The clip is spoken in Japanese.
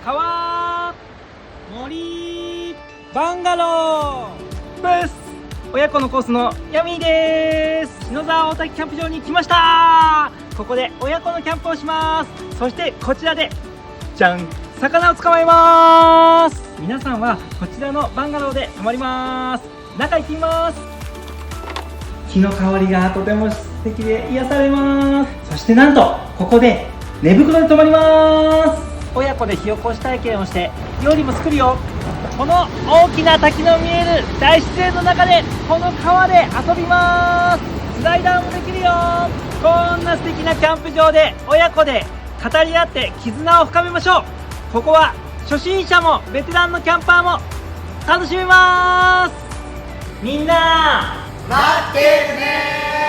川森バンガローです。親子のコースのヤミーです。篠沢大滝キャンプ場に来ました。ここで親子のキャンプをします。そしてこちらでじゃん、魚を捕まえます。皆さんはこちらのバンガローで泊まります。中行ってみます。木の香りがとても素敵で癒されます。そしてなんとここで寝袋で泊まります。親子で火起こし体験をして料理も作るよ。この大きな滝の見える大自然の中でこの川で遊びます。スライダーもできるよ。こんな素敵なキャンプ場で親子で語り合って絆を深めましょう。ここは初心者もベテランのキャンパーも楽しめます。みんな待ってるねー。